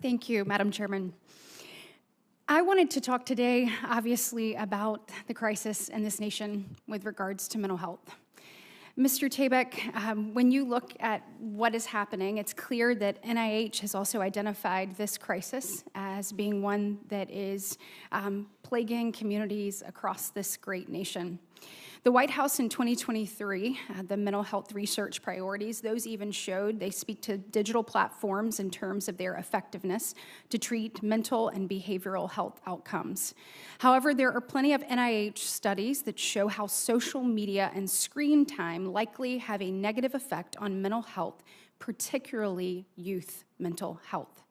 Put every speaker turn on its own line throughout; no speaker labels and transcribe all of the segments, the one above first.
Thank you, Madam Chairman. I wanted to talk today, obviously, about the crisis in this nation with regards to mental health. Mr. Tabak, when you look at what is happening, it's clear that NIH has also identified this crisis as being one that is plaguing communities across this great nation. The White House in 2023, the mental health research priorities, those even showed they speak to digital platforms in terms of their effectiveness to treat mental and behavioral health outcomes. However, there are plenty of NIH studies that show how social media and screen time likely have a negative effect on mental health, particularly youth mental health.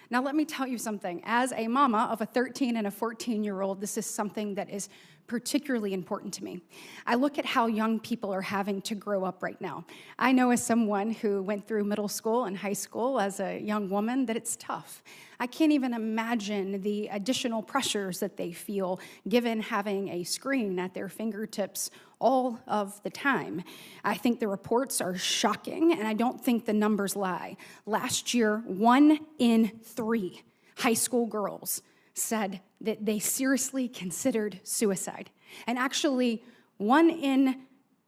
Now, let me tell you something. As a mama of a 13 and a 14-year-old, this is something that is particularly important to me. I look at how young people are having to grow up right now. I know as someone who went through middle school and high school as a young woman that it's tough. I can't even imagine the additional pressures that they feel given having a screen at their fingertips all of the time. I think the reports are shocking, and I don't think the numbers lie. Last year, 1 in 3 high school girls said that they seriously considered suicide. And actually, 1 in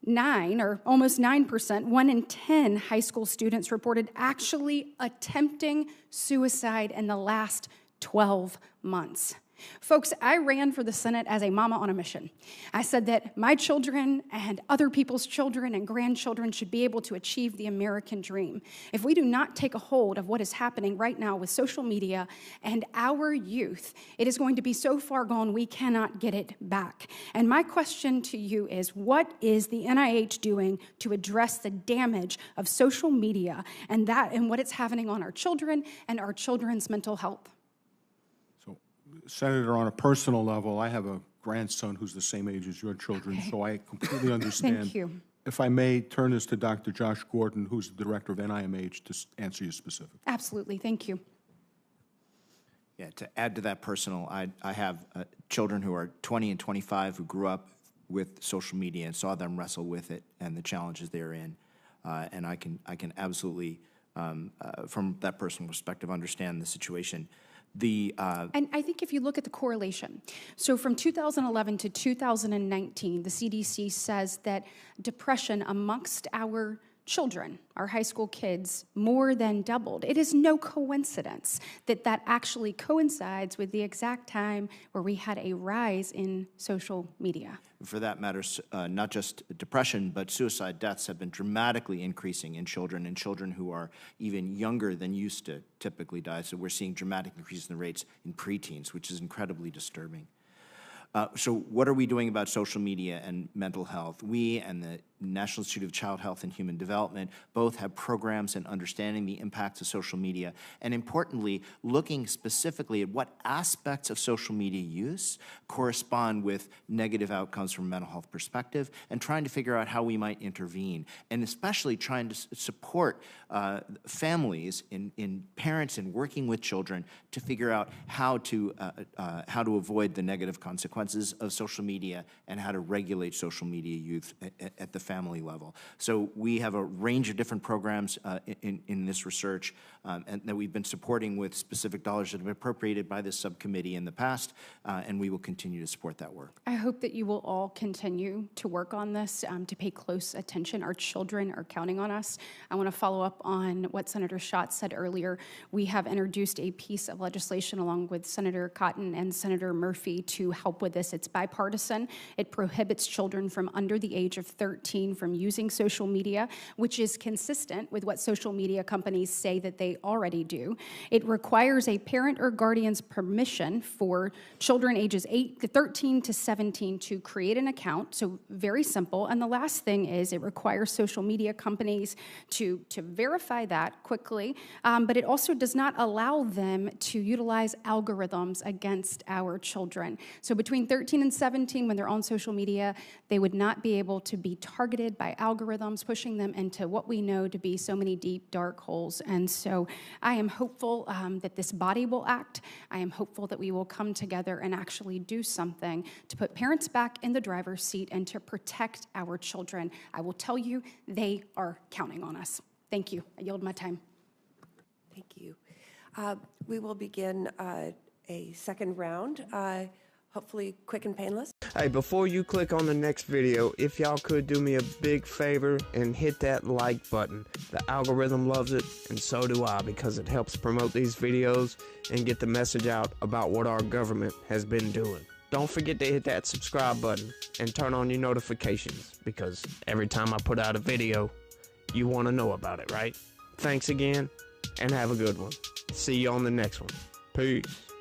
9, or almost 9%, 1 in 10 high school students reported actually attempting suicide in the last 12 months. Folks, I ran for the Senate as a mama on a mission. I said that my children and other people's children and grandchildren should be able to achieve the American dream. If we do not take a hold of what is happening right now with social media and our youth, it is going to be so far gone we cannot get it back. And my question to you is, what is the NIH doing to address the damage of social media and what it's having on our children and our children's mental health?
Senator, on a personal level, I have a grandson who's the same age as your children, so I completely understand.
Thank you.
If I may turn this to Dr. Josh Gordon, who's the director of NIMH, to answer you specifically.
Absolutely. Thank you.
Yeah, to add to that personal, I have children who are 20 and 25 who grew up with social media and saw them wrestle with it and the challenges they're in. And I can absolutely, from that personal perspective, understand the situation.
And I think if you look at the correlation, so from 2011 to 2019, the CDC says that depression amongst our children, our high school kids, more than doubled. It is no coincidence that that actually coincides with the exact time where we had a rise in social media.
For that matter, not just depression, but suicide deaths have been dramatically increasing in children, and children who are even younger than used to typically die. So we're seeing dramatic increases in the rates in preteens, which is incredibly disturbing. So what are we doing about social media and mental health? We and the National Institute of Child Health and Human Development both have programs in understanding the impacts of social media, and importantly, looking specifically at what aspects of social media use correspond with negative outcomes from a mental health perspective, and trying to figure out how we might intervene, and especially trying to support families in parents and working with children to figure out how to avoid the negative consequences of social media and how to regulate social media use at the family level. So we have a range of different programs in this research and that we've been supporting with specific dollars that have been appropriated by this subcommittee in the past, and we will continue to support that work.
I hope that you will all continue to work on this, to pay close attention. Our children are counting on us. I want to follow up on what Senator Schatz said earlier. We have introduced a piece of legislation along with Senator Cotton and Senator Murphy to help with this. It's bipartisan. It prohibits children from under the age of 13 from using social media, which is consistent with what social media companies say that they already do. It requires a parent or guardian's permission for children ages 13 to 17 to create an account, so very simple. And the last thing is it requires social media companies to verify that quickly, but it also does not allow them to utilize algorithms against our children. So between 13 and 17, when they're on social media, they would not be able to be targeted by algorithms, pushing them into what we know to be so many deep, dark holes. And so I am hopeful that this body will act. I am hopeful that we will come together and actually do something to put parents back in the driver's seat and to protect our children. I will tell you, they are counting on us. Thank you. I yield my time.
Thank you. We will begin a second round, hopefully quick and painless.
Hey, before you click on the next video, if y'all could do me a big favor and hit that like button. The algorithm loves it, and so do I, because it helps promote these videos and get the message out about what our government has been doing. Don't forget to hit that subscribe button and turn on your notifications, because every time I put out a video, you want to know about it, right? Thanks again, and have a good one. See you on the next one. Peace.